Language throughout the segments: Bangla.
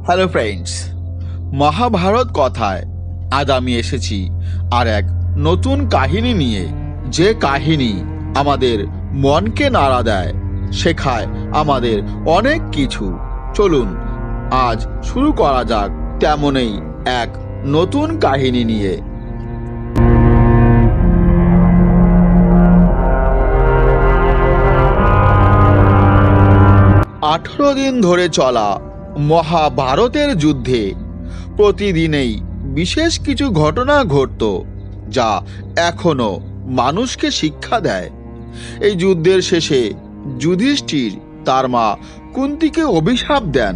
হ্যালো ফ্রেন্ডস, মহাভারত কথায় আজ আমি এসেছি আর এক নতুন কাহিনী নিয়ে। যে কাহিনী আমাদের মনকে নাড়া দেয়, শেখায় আমাদের অনেক কিছু। চলুন আজ শুরু করা যাক তেমনই এক নতুন কাহিনী নিয়ে। 18 দিন ধরে চলা মহাভারতের যুদ্ধে প্রতিদিনেই বিশেষ কিছু ঘটনা ঘটত, যা এখনো মানুষকে শিক্ষা দেয়। এই যুদ্ধের শেষে যুধিষ্ঠির তার মা কুন্তিকে অভিশাপ দেন।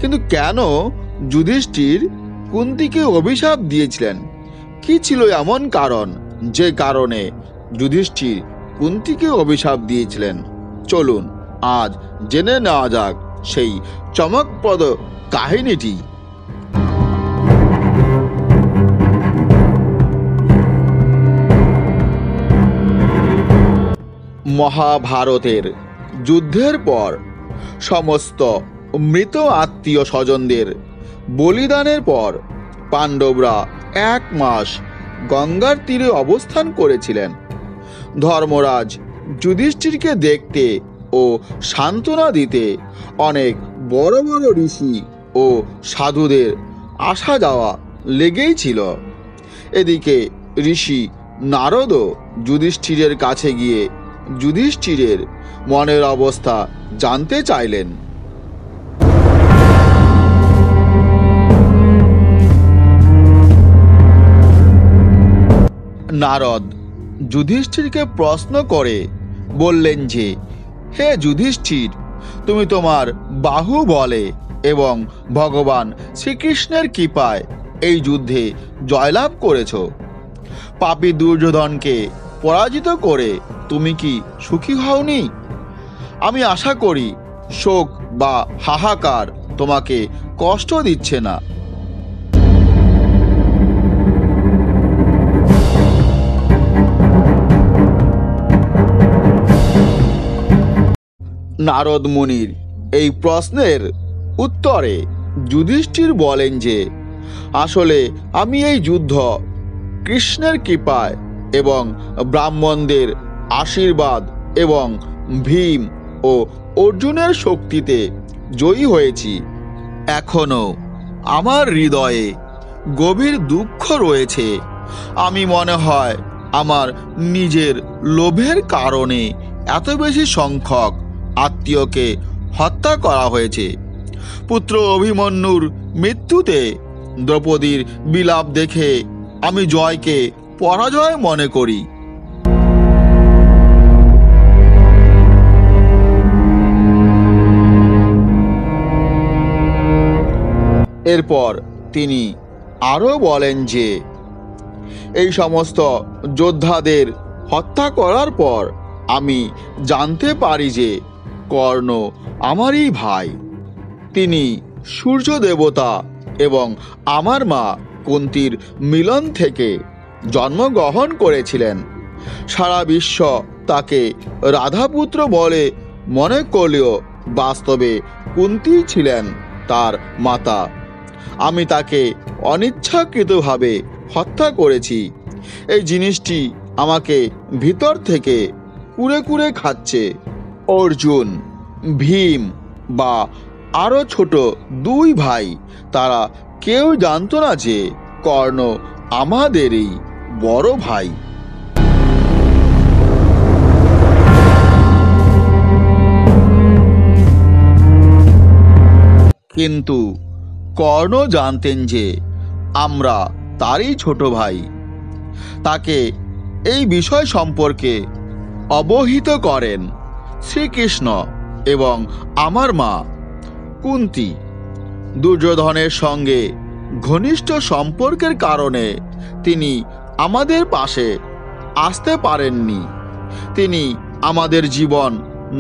কিন্তু কেন যুধিষ্ঠির কুন্তিকে অভিশাপ দিয়েছিলেন? কি ছিল এমন কারণ যে কারণে যুধিষ্ঠির কুন্তিকে অভিশাপ দিয়েছিলেন? চলুন আজ জেনে নেওয়া যাক সেই চমকপ্রদ কাহিনীটি। মহাভারতের যুদ্ধের পর সমস্ত মৃত আত্মীয় স্বজনদের বলিদানের পর পাণ্ডবরা 1 মাস গঙ্গার তীরে অবস্থান করেছিলেন। ধর্মরাজ যুধিষ্ঠিরকে দেখতে ও সান্ত্বনা দিতে অনেক বড় বড় ঋষি ও সাধুদের আসা যাওয়া লেগেই ছিল। এদিকে ঋষি নারদও যুধিষ্ঠিরের কাছে গিয়ে যুধিষ্ঠিরের মনের অবস্থা জানতে চাইলেন। নারদ যুধিষ্ঠিরকে প্রশ্ন করে বললেন যে, হে যুধিষ্ঠির, তুমি তোমার বাহুবলে এবং ভগবান শ্রীকৃষ্ণের কৃপায় এই যুদ্ধে জয়লাভ করেছ। পাপী দুর্যোধনকে পরাজিত করে তুমি কি সুখী হওনি? আমি আশা করি শোক বা হাহাকার তোমাকে কষ্ট দিচ্ছে না। নারদ মুনির এই প্রশ্নের উত্তরে যুধিষ্ঠির বলেন যে, আসলে আমি এই যুদ্ধ কৃষ্ণের কৃপায় এবং ব্রাহ্মণদের আশীর্বাদ এবং ভীম ও অর্জুনের শক্তিতে জয়ী হয়েছি। এখনো আমার হৃদয়ে গভীর দুঃখ রয়েছে। আমি মনে হয় আমার নিজের লোভের কারণে এত বেশি সংখ্যক আত্মীয়কে হত্যা করা হয়েছে। পুত্র অভিমন্যুর মৃত্যুতে দ্রৌপদীর বিলাপ দেখে আমি জয়কে পরাজয় মনে করি। এরপর তিনি আরও বলেন যে, এই সমস্ত যোদ্ধাদের হত্যা করার পর আমি জানতে পারি যে কর্ণ আমারই ভাই। তিনি সূর্য দেবতা এবং আমার মা কুন্তির মিলন থেকে জন্মগ্রহণ করেছিলেন। সারা বিশ্ব তাকে রাধাপুত্র বলে মনে করলেও বাস্তবে কুন্তি ছিলেন তার মাতা। আমি তাকে অনিচ্ছাকৃতভাবে হত্যা করেছি। এই জিনিসটি আমাকে ভিতর থেকে কুরে কুরে খাচ্ছে। অর্জুন, ভীম বা আরও ছোট 2 ভাই, তারা কেউ জানতো না যে কর্ণ আমাদেরই বড় ভাই। কিন্তু কর্ণ জানতেন যে আমরা তারই ছোট ভাই। তাকে এই বিষয় সম্পর্কে অবহিত করেন শ্রীকৃষ্ণ এবং আমার মা কুন্তি। দুর্যোধনের সঙ্গে ঘনিষ্ঠ সম্পর্কের কারণে তিনি আমাদের পাশে আসতে পারেননি। তিনি আমাদের জীবন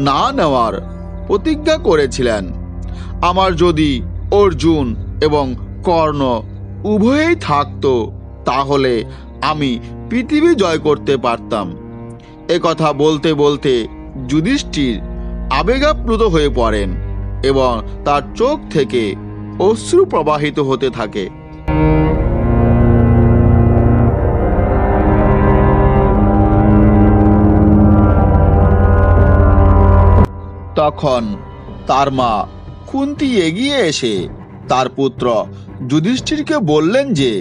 না নেওয়ার প্রতিজ্ঞা করেছিলেন। আমার যদি অর্জুন এবং কর্ণ উভয়েই থাকতো, তাহলে আমি পৃথিবী জয় করতে পারতাম। একথা বলতে বলতে যুধিষ্ঠির আবেগাপ্লুত হয়ে পড়েন এবং তার চোখ থেকে অশ্রু প্রবাহিত হতে থাকে। তখন তার মা কুন্তী এগিয়ে এসে তার পুত্র যুধিষ্ঠিরকে বললেন যে,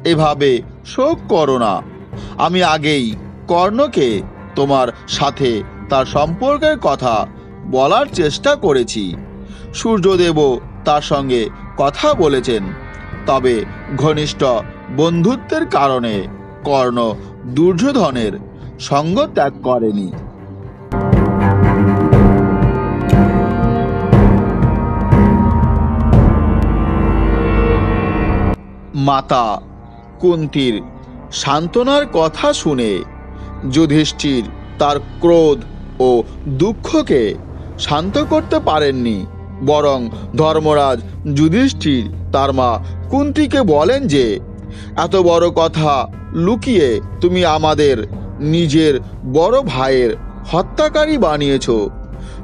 এভাবে শোক করো না। আমি আগেই কর্ণকে তোমার সাথে তার সম্পর্কের কথা বলার চেষ্টা করেছি। সূর্যদেবও তার সঙ্গে কথা বলেছেন। তবে ঘনিষ্ঠ বন্ধুত্বের কারণে কর্ণ দুর্যোধনের সঙ্গ ত্যাগ করেনি। মাতা কুন্তীর সান্ত্বনার কথা শুনে যুধিষ্ঠির তার ক্রোধ ও দুঃখকে শান্ত করতে পারেননি। বরং ধর্মরাজ যুধিষ্ঠির তার মা কুন্তীকে বলেন যে, এত বড় কথা লুকিয়ে তুমি আমাদের নিজের বড় ভাইয়ের হত্যাকারী বানিয়েছ।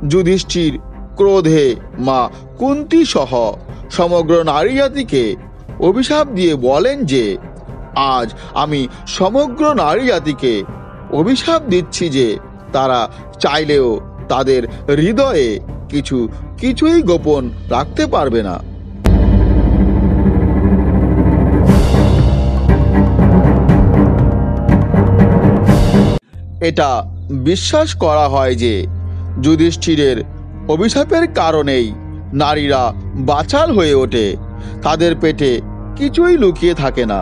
যুধিষ্ঠির ক্রোধে মা কুন্তী সহ সমগ্র নারী জাতিকে অভিশাপ দিয়ে বলেন যে, আজ আমি সমগ্র নারী জাতিকে অভিশাপ দিচ্ছি যে তারা চাইলেও তাদের হৃদয়ে কিছুই গোপন রাখতে পারবে না। এটা বিশ্বাস করা হয় যে যুধিষ্ঠিরের অভিশাপের কারণেই নারীরা বাচাল হয়ে ওঠে। তাদের পেটে কিছুই লুকিয়ে থাকে না।